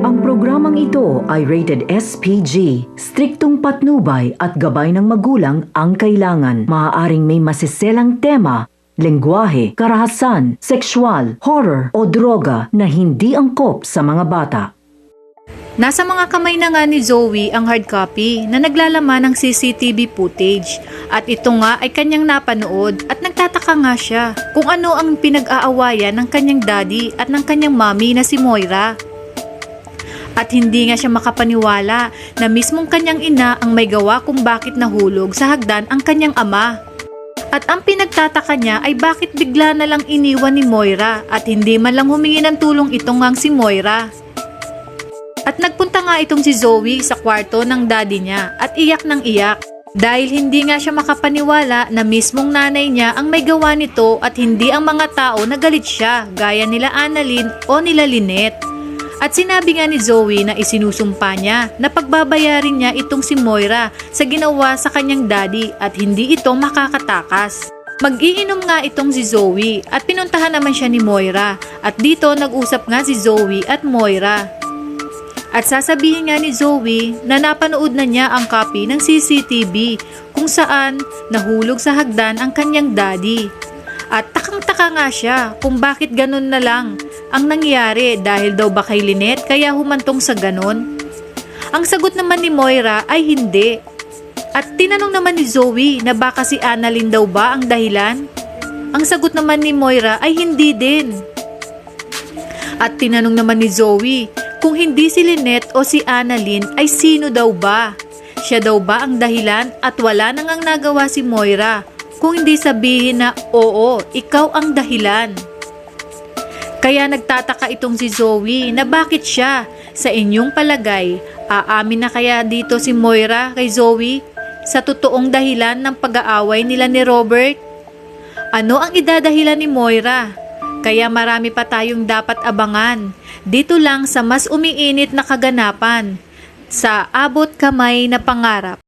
Ang programang ito ay rated SPG. Striktong patnubay at gabay ng magulang ang kailangan. Maaaring may masiselang tema, lengguwahe, karahasan, sexual, horror o droga na hindi angkop sa mga bata. Nasa mga kamay na nga ni Zoe ang hard copy na naglalaman ng CCTV footage at ito nga ay kanyang napanood at nagtataka nga siya kung ano ang pinag-aawayan ng kanyang daddy at ng kanyang mommy na si Moira. At hindi nga siya makapaniwala na mismong kanyang ina ang may gawa kung bakit nahulog sa hagdan ang kanyang ama. At ang pinagtataka niya ay bakit bigla na lang iniwan ni Moira at hindi man lang humingi ng tulong itong ngang si Moira. At nagpunta nga itong si Zoe sa kwarto ng daddy niya at iyak ng iyak dahil hindi nga siya makapaniwala na mismong nanay niya ang may gawa nito at hindi ang mga tao na galit siya gaya nila Annalyn o nila Lynette. At sinabi nga ni Zoe na isinusumpa niya na pagbabayarin niya itong si Moira sa ginawa sa kanyang daddy at hindi ito makakatakas. Mag-iinom nga itong si Zoe at pinuntahan naman siya ni Moira at dito nag-usap nga si Zoe at Moira. At sasabihin nga ni Zoe na napanood na niya ang copy ng CCTV kung saan nahulog sa hagdan ang kanyang daddy. At takang-taka nga siya kung bakit ganun na lang ang nangyari dahil daw ba kay Lynette kaya humantong sa ganun. Ang sagot naman ni Moira ay hindi. At tinanong naman ni Zoe na baka si Annalyn daw ba ang dahilan. Ang sagot naman ni Moira ay hindi din. At tinanong naman ni Zoe kung hindi si Lynette o si Annalyn ay sino daw ba? Siya daw ba ang dahilan at wala nang ang nagawa si Moira kung hindi sabihin na oo, ikaw ang dahilan. Kaya nagtataka itong si Zoe na bakit siya, sa inyong palagay, aamin na kaya dito si Moira kay Zoe sa totoong dahilan ng pag-aaway nila ni Robert? Ano ang idadahilan ni Moira? Kaya marami pa tayong dapat abangan. Dito lang sa mas umiinit na kaganapan sa Abot Kamay na Pangarap.